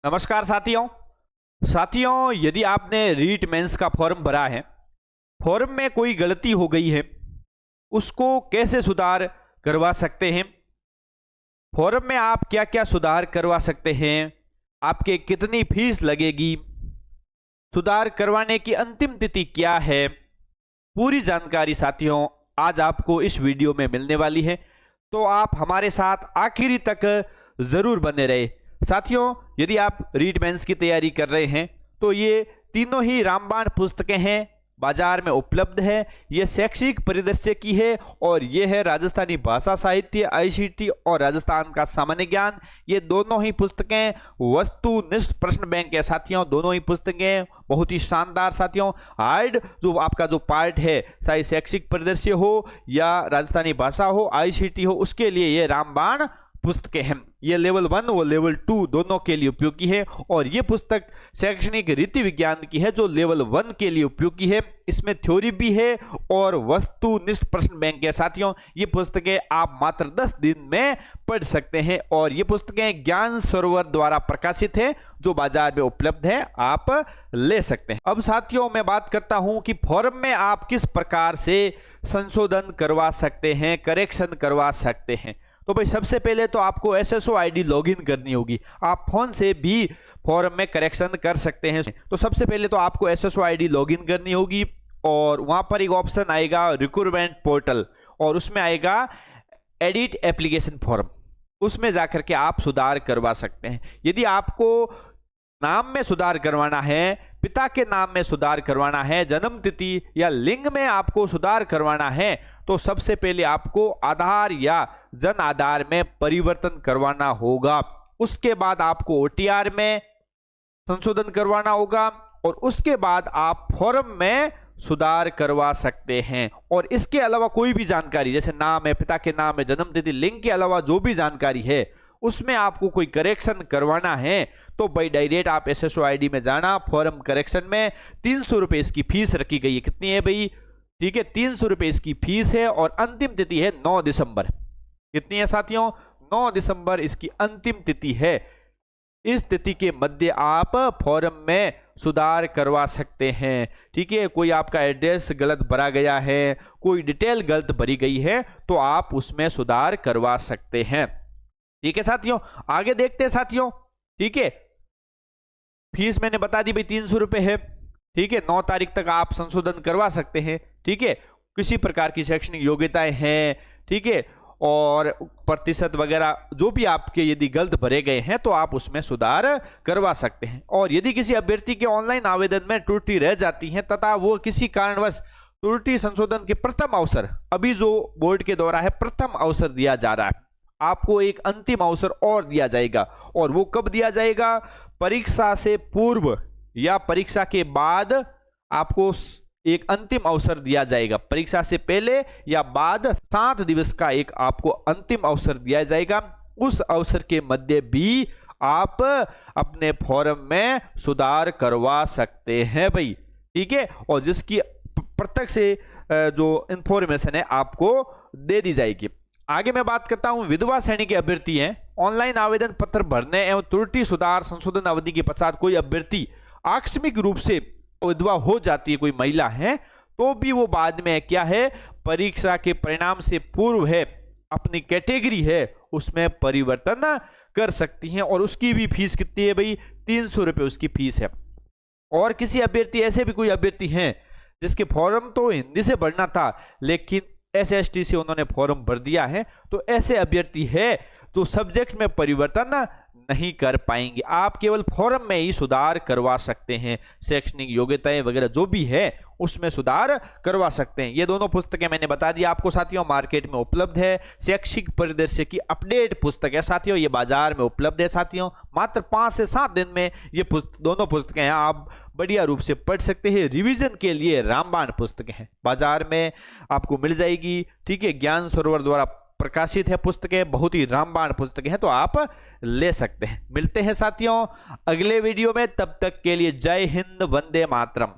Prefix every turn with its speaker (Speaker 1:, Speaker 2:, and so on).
Speaker 1: नमस्कार साथियों, यदि आपने रीट मेंस का फॉर्म भरा है, फॉर्म में कोई गलती हो गई है, उसको कैसे सुधार करवा सकते हैं, फॉर्म में आप क्या क्या सुधार करवा सकते हैं, आपके कितनी फीस लगेगी, सुधार करवाने की अंतिम तिथि क्या है, पूरी जानकारी साथियों आज आपको इस वीडियो में मिलने वाली है। तो आप हमारे साथ आखिरी तक जरूर बने रहे। साथियों, यदि आप रीट मेंस की तैयारी कर रहे हैं तो ये तीनों ही रामबाण पुस्तकें हैं, बाजार में उपलब्ध है। ये शैक्षिक परिदृश्य की है और ये है राजस्थानी भाषा साहित्य, आईसीटी और राजस्थान का सामान्य ज्ञान। ये दोनों ही पुस्तकें वस्तुनिष्ठ प्रश्न बैंक है साथियों। दोनों ही पुस्तकें बहुत ही शानदार साथियों। हार्ड जो आपका जो पार्ट है, चाहे शैक्षिक परिदृश्य हो या राजस्थानी भाषा हो, आईसीटी हो, उसके लिए ये रामबाण पुस्तकें हैं। ये लेवल 1 और लेवल 2 दोनों के लिए उपयोगी है। और ये पुस्तक शैक्षणिक रीति विज्ञान की है जो लेवल 1 के लिए उपयोगी है। इसमें थ्योरी भी है और वस्तुनिष्ठ प्रश्न बैंक है साथियों। ये पुस्तकें आप मात्र 10 दिन में पढ़ सकते हैं और ये पुस्तकें ज्ञान सरोवर द्वारा प्रकाशित है जो बाजार में उपलब्ध है, आप ले सकते हैं। अब साथियों मैं बात करता हूं कि फॉर्म में आप किस प्रकार से संशोधन करवा सकते हैं, करेक्शन करवा सकते हैं। तो भाई सबसे पहले तो आपको एसएसओ आईडी लॉगिन करनी होगी। आप फोन से भी फॉर्म में करेक्शन कर सकते हैं। तो सबसे पहले तो आपको एसएसओ आईडी लॉगिन करनी होगी और वहां पर एक ऑप्शन आएगा रिक्रूटमेंट पोर्टल और उसमें आएगा एडिट एप्लीकेशन फॉर्म। उसमें जाकर के आप सुधार करवा सकते हैं। यदि आपको नाम में सुधार करवाना है, पिता के नाम में सुधार करवाना है, जन्म तिथि या लिंग में आपको सुधार करवाना है, तो सबसे पहले आपको आधार या जन आधार में परिवर्तन करवाना होगा। उसके बाद आपको ओटीआर में संशोधन करवाना होगा और उसके बाद आप फॉर्म में सुधार करवा सकते हैं। और इसके अलावा कोई भी जानकारी जैसे नाम है, पिता के नाम है, जन्म तिथि, लिंग के अलावा जो भी जानकारी है उसमें आपको कोई करेक्शन करवाना है तो भाई डायरेक्ट आप एसएसओ आईडी में जाना। फॉर्म करेक्शन में 300 रुपए इसकी फीस रखी गई है। कितनी है भाई? ठीक है, 300 रुपए इसकी फीस है और अंतिम तिथि है 9 दिसंबर। कितनी है साथियों? 9 दिसंबर इसकी अंतिम तिथि है। इस तिथि के मध्य आप फॉर्म में सुधार करवा सकते हैं। ठीक है, कोई आपका एड्रेस गलत भरा गया है, कोई डिटेल गलत भरी गई है तो आप उसमें सुधार करवा सकते हैं। ठीक है साथियों, आगे देखते हैं साथियों। ठीक है, फीस मैंने बता दी भाई 300 रुपए है। ठीक है, 9 तारीख तक आप संशोधन करवा सकते हैं। ठीक है, किसी प्रकार की शैक्षणिक योग्यताएं हैं, ठीक है, और प्रतिशत वगैरह जो भी आपके यदि गलत भरे गए हैं तो आप उसमें सुधार करवा सकते हैं। और यदि किसी अभ्यर्थी के ऑनलाइन आवेदन में त्रुटि रह जाती है तथा वो किसी कारणवश त्रुटि संशोधन के प्रथम अवसर, अभी जो बोर्ड के द्वारा है प्रथम अवसर दिया जा रहा है, आपको एक अंतिम अवसर और दिया जाएगा। और वो कब दिया जाएगा? परीक्षा से पूर्व या परीक्षा के बाद आपको एक अंतिम अवसर दिया जाएगा। परीक्षा से पहले या बाद 7 दिवस का एक आपको अंतिम अवसर दिया जाएगा। उस अवसर के मध्य भी आप अपने फॉर्म में सुधार करवा सकते हैं भाई। ठीक है, और जिसकी प्रत्यक्ष से जो इंफॉर्मेशन है आपको दे दी जाएगी। आगे मैं बात करता हूं, विधवा श्रेणी के अभ्यर्थी हैं, ऑनलाइन आवेदन पत्र भरने एवं त्रुटि सुधार संशोधन अवधि के पश्चात कोई अभ्यर्थी आकस्मिक रूप से विधवा हो जाती है, कोई महिला है, तो भी वो बाद में क्या है, परीक्षा के परिणाम से पूर्व है, अपनी कैटेगरी है उसमें परिवर्तन कर सकती हैं। और उसकी भी फीस कितनी है भाई? 300 रुपए उसकी फीस है। और किसी अभ्यर्थी, ऐसे भी कोई अभ्यर्थी हैं जिसके फॉर्म तो हिंदी से भरना था लेकिन एसएसटी से उन्होंने फॉर्म भर दिया है, तो ऐसे अभ्यर्थी है तो सब्जेक्ट में परिवर्तन नहीं कर पाएंगे। आप केवल फॉर्म में ही सुधार करवा सकते हैं। शैक्षणिक योग्यताएं वगैरह जो भी है उसमें सुधार करवा सकते हैं। ये दोनों पुस्तकें मैंने बता दी आपको साथियों, मार्केट में उपलब्ध है। शैक्षिक परिदृश्य की अपडेट पुस्तक है साथियों, ये बाजार में उपलब्ध है साथियों। मात्र 5 से 7 दिन में ये दोनों पुस्तकें हैं, आप बढ़िया रूप से पढ़ सकते हैं। रिवीजन के लिए रामबाण पुस्तकें हैं, बाजार में आपको मिल जाएगी। ठीक है, ज्ञान सरोवर द्वारा प्रकाशित है पुस्तकें, बहुत ही रामबाण पुस्तकें हैं, तो आप ले सकते हैं। मिलते हैं साथियों अगले वीडियो में, तब तक के लिए जय हिंद, वंदे मातरम।